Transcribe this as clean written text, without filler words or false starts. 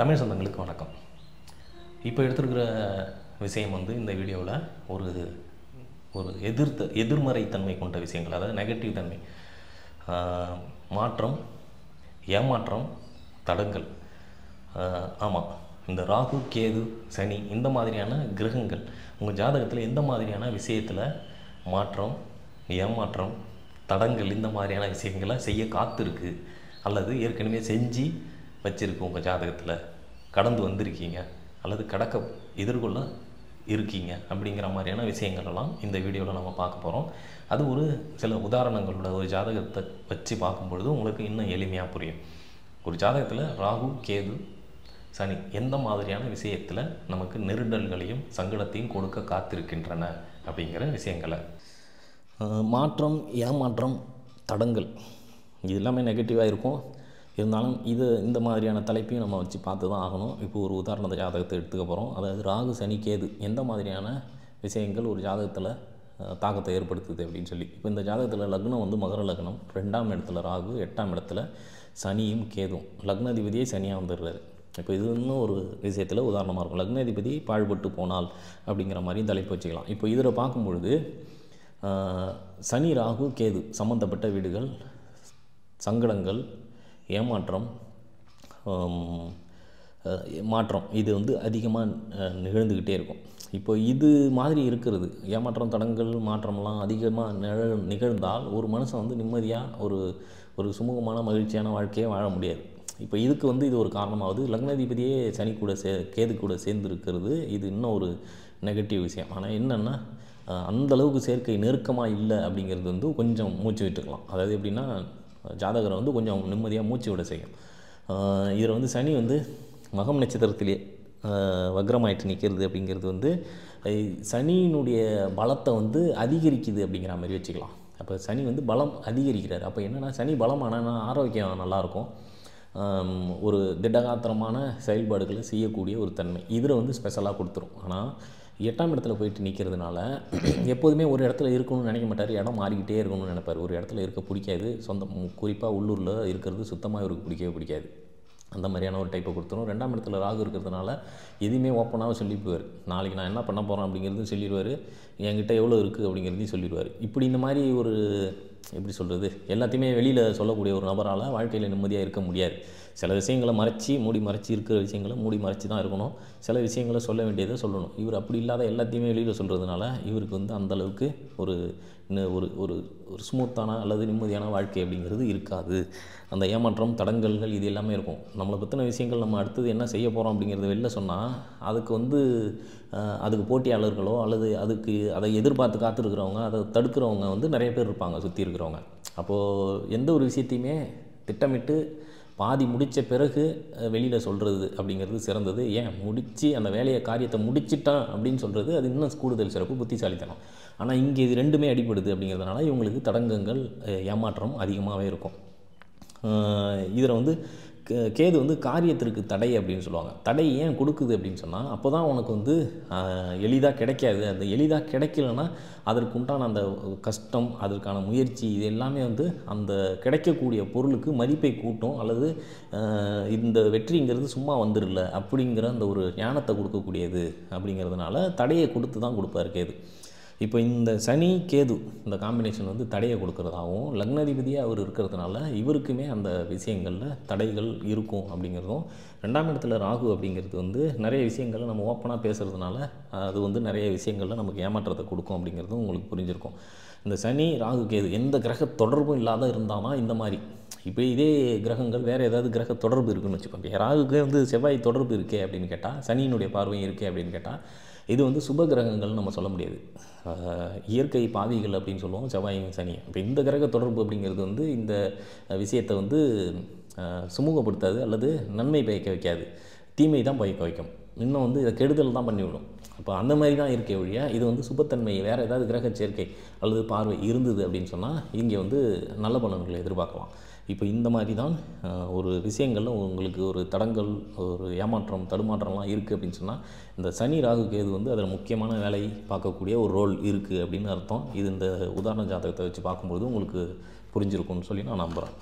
தமிழ் சொந்தங்களுக்கு வணக்கம். இப்போ எடுத்துருக்கிற விஷயம் இந்த வீடியோவில் ஒரு ஒரு எதிர்மறை தன்மை கொண்ட விஷயங்கள், அதாவது நெகட்டிவ் தன்மை, மாற்றம், ஏமாற்றம், தடங்கல். ஆமாம், இந்த ராகு, கேது, சனி இந்த மாதிரியான கிரகங்கள் உங்கள் ஜாதகத்தில் எந்த மாதிரியான விஷயத்தில் மாற்றம், ஏமாற்றம், தடங்கல் இந்த மாதிரியான விஷயங்களை செய்ய காத்திருக்கு, அல்லது ஏற்கனவே செஞ்சு வச்சுருக்கு, உங்கள் ஜாதகத்தில் கடந்து வந்திருக்கீங்க அல்லது எதிர்கொள்ள இருக்கீங்க அப்படிங்கிற மாதிரியான விஷயங்களெல்லாம் இந்த வீடியோவில் நம்ம பார்க்க போகிறோம். அது ஒரு சில உதாரணங்களோட ஒரு ஜாதகத்தை வச்சு பார்க்கும்பொழுது உங்களுக்கு இன்னும் எளிமையாக புரியும். ஒரு ஜாதகத்தில் ராகு, கேது, சனி எந்த மாதிரியான விஷயத்தில் நமக்கு நெருடல்களையும் சங்கடத்தையும் கொடுக்க காத்திருக்கின்றன அப்படிங்கிற விஷயங்களை, மாற்றம், ஏமாற்றம், தடங்கல் இது எல்லாமே நெகட்டிவாக இருக்கும். இருந்தாலும் இந்த மாதிரியான தலைப்பையும் நம்ம வச்சு பார்த்து தான் ஆகணும். இப்போ ஒரு உதாரண ஜாதகத்தை எடுத்துக்க போகிறோம். அதாவது ராகு, சனி, கேது எந்த மாதிரியான விஷயங்கள் ஒரு ஜாதகத்தில் தாக்கத்தை ஏற்படுத்துது அப்படின்னு சொல்லி. இப்போ இந்த ஜாதகத்தில் லக்னம் மகர லக்னம், 2ஆம் இடத்துல ராகு, 8ஆம் இடத்துல சனியும் கேதும், லக்னாதிபதியே சனியாக வந்துடுறாரு. இப்போ இது இன்னும் ஒரு விஷயத்தில் உதாரணமாக இருக்கும். லக்னாதிபதி பாழ்பட்டு போனால் அப்படிங்கிற மாதிரி தலைப்பு வச்சுக்கலாம். இப்போ இதில் பார்க்கும்பொழுது சனி, ராகு, கேது சம்மந்தப்பட்ட வீடுகள் சங்கடங்கள், ஏமாற்றம், மாற்றம் இது அதிகமாக நிகழ்ந்துக்கிட்டே இருக்கும். இப்போ இது மாதிரி இருக்கிறது, ஏமாற்றம், தடங்கள், மாற்றம்லாம் அதிகமாக நிகழ்ந்தால் ஒரு மனுஷன் நிம்மதியாக ஒரு சுமூகமான மகிழ்ச்சியான வாழ்க்கையை வாழ முடியாது. இப்போ இதுக்கு இது ஒரு காரணமாகுது. லக்னாதிபதியே சனி கூட கேது கூட சேர்ந்து இருக்கிறது, இது இன்னும் ஒரு நெகட்டிவ் விஷயம். ஆனால் என்னென்னா, அந்தளவுக்கு சேர்க்கை நெருக்கமாக இல்லை அப்படிங்கிறது கொஞ்சம் மூச்சு விட்டுக்கலாம். அதாவது எப்படின்னா, ஜாதகரை கொஞ்சம் நிம்மதியாக மூச்சு விட செய்யும். இதில் சனி மகம் நட்சத்திரத்திலே வக்ரமாயிட்டு நிற்கிறது அப்படிங்கிறது சனியினுடைய பலத்தை அதிகரிக்குது அப்படிங்கிற மாதிரி வச்சுக்கலாம். அப்போ சனி பலம் அதிகரிக்கிறார். அப்போ என்னென்னா, சனி பலமானா ஆரோக்கியம் நல்லாயிருக்கும், ஒரு திடகாத்திரமான செயல்பாடுகளை செய்யக்கூடிய ஒரு தன்மை இதில் ஸ்பெஷலாக கொடுத்துரும். ஆனால் 8ஆம் இடத்துல போயிட்டு நிற்கிறதுனால எப்போதுமே ஒரு இடத்துல இருக்கணும்னு நினைக்க மாட்டார், இடம் மாறிக்கிட்டே இருக்கணும்னு நினைப்பார். ஒரு இடத்துல இருக்க பிடிக்காது, குறிப்பாக உள்ளூரில் இருக்கிறது சுத்தமாக இவருக்கு பிடிக்காது. அந்த மாதிரியான ஒரு டைப்பை கொடுத்துரும். 2ஆம் இடத்துல ராகு இருக்கிறதுனால எதுவுமே ஓப்பனாக சொல்லிடுவார். நாளைக்கு நான் என்ன பண்ண போகிறேன் அப்படிங்கிறது சொல்லிடுவார், என்கிட்ட எவ்வளோ இருக்குது அப்படிங்கிறதையும் சொல்லிடுவார். இப்படி இந்த மாதிரி ஒரு எப்படி சொல்கிறது, எல்லாத்தையுமே வெளியில் சொல்லக்கூடிய ஒரு நபரால் வாழ்க்கையில் நிம்மதியாக இருக்க முடியாது. சில விஷயங்களை மூடி மறைச்சி இருக்கிற விஷயங்களை மூடி மறைச்சி தான் இருக்கணும். சில விஷயங்களை சொல்ல வேண்டியதை சொல்லணும். இவர் அப்படி இல்லாத எல்லாத்தையுமே வெளியில் சொல்கிறதுனால இவருக்கு அந்தளவுக்கு ஒரு ஒரு ஒரு ஸ்மூத்தான அல்லது நிம்மதியான வாழ்க்கை அப்படிங்கிறது இருக்காது. அந்த ஏமாற்றம், தடங்கல்கள் இது எல்லாமே இருக்கும். நம்மளை பற்றின விஷயங்கள் நம்ம அடுத்தது என்ன செய்ய போகிறோம் அப்படிங்கிறத வெளில சொன்னால் அதுக்கு போட்டியாளர்களோ அல்லது அதை எதிர்பார்த்து காத்திருக்கிறவங்க, அதை தடுக்கிறவங்க நிறைய பேர் இருப்பாங்க சுற்றி இருக்கிறவங்க. அப்போது எந்த ஒரு விஷயத்தையுமே திட்டமிட்டு பாதி முடித்த பிறகு வெளியில் சொல்கிறது அப்படிங்கிறது சிறந்தது. ஏன் முடித்து அந்த காரியத்தை முடிச்சிட்டான் அப்படின்னு சொல்கிறது அது இன்னும் கூடுதல் சிறப்பு, புத்திசாலித்தனம். ஆனால் இங்கே இது ரெண்டுமே அடிபடுது அப்படிங்கிறதுனால இவங்களுக்கு தடங்கங்கள், ஏமாற்றம் அதிகமாகவே இருக்கும். இதில் கேது காரியத்திற்கு தடை அப்படின்னு சொல்லுவாங்க. தடை ஏன் கொடுக்குது அப்படின்னு சொன்னால், அப்போ தான் உனக்கு எளிதாக கிடைக்காது. அந்த எளிதாக கிடைக்கலன்னா அதற்குண்டான அந்த கஷ்டம், அதற்கான முயற்சி இது எல்லாமே அந்த கிடைக்கக்கூடிய பொருளுக்கு மதிப்பை கூட்டும், அல்லது இந்த வெற்றிங்கிறது சும்மா வந்துடல அப்படிங்கிற அந்த ஒரு ஞானத்தை கொடுக்கக்கூடியது. அப்படிங்கிறதுனால தடையை தான் கொடுப்பார் கேது. இப்போ இந்த சனி கேது இந்த காம்பினேஷன் தடையை கொடுக்குறதாகவும், லக்னாதிபதியாக அவர் இருக்கிறதுனால இவருக்குமே அந்த விஷயங்களில் தடைகள் இருக்கும் அப்படிங்கிறதும், 2ஆம் இடத்துல ராகு அப்படிங்கிறது நிறைய விஷயங்களை நம்ம ஓப்பனாக பேசுகிறதுனால அது நிறைய விஷயங்களில் நமக்கு ஏமாற்றத்தை கொடுக்கும் அப்படிங்கிறதும் உங்களுக்கு புரிஞ்சிருக்கும். இந்த சனி, ராகு, கேது எந்த கிரக தொடர்பும் இல்லாத இருந்தால் தான் இந்த மாதிரி. இப்போ இதே கிரகங்கள் வேறு ஏதாவது கிரக தொடர்பு இருக்குதுன்னு வச்சுக்கோங்க. ராகுக்கு செவ்வாய் தொடர்பு இருக்கே அப்படின்னு கேட்டால், சனியினுடைய பார்வையும் இருக்கே அப்படின்னு கேட்டால், இது சுப கிரகங்கள்னு நம்ம சொல்ல முடியாது. இயற்கை பாவிகள் அப்படின்னு சொல்லுவோம் செவ்வாயும் சனியும். இப்போ இந்த கிரக தொடர்பு அப்படிங்கிறது இந்த விஷயத்தை சுமூகப்படுத்தாது அல்லது நன்மை பயக்க வைக்காது, தீமை தான் பயக்க வைக்கும். இன்னும் இதை கெடுதல் தான் பண்ணிவிடும். அப்போ அந்த மாதிரி தான் இருக்கே ஒழிய இது சுபத்தன்மை வேறு ஏதாவது கிரக சேர்க்கை அல்லது பார்வை இருந்தது அப்படின்னு சொன்னால் இங்கே நல்ல பலன்களை எதிர்பார்க்கலாம். இப்போ இந்த மாதிரி தான் ஒரு விஷயங்களில் உங்களுக்கு ஒரு தடங்கள், ஒரு ஏமாற்றம், தடுமாற்றம்லாம் இருக்குது அப்படின்னு சொன்னால், இந்த சனி, ராகு, கேது அதில் முக்கியமான வேலை பார்க்கக்கூடிய ஒரு ரோல் இருக்குது அப்படின்னு அர்த்தம். இது இந்த உதாரண ஜாதகத்தை வச்சு பார்க்கும்போது உங்களுக்கு புரிஞ்சிருக்கும்னு சொல்லி நான் நம்புகிறேன்.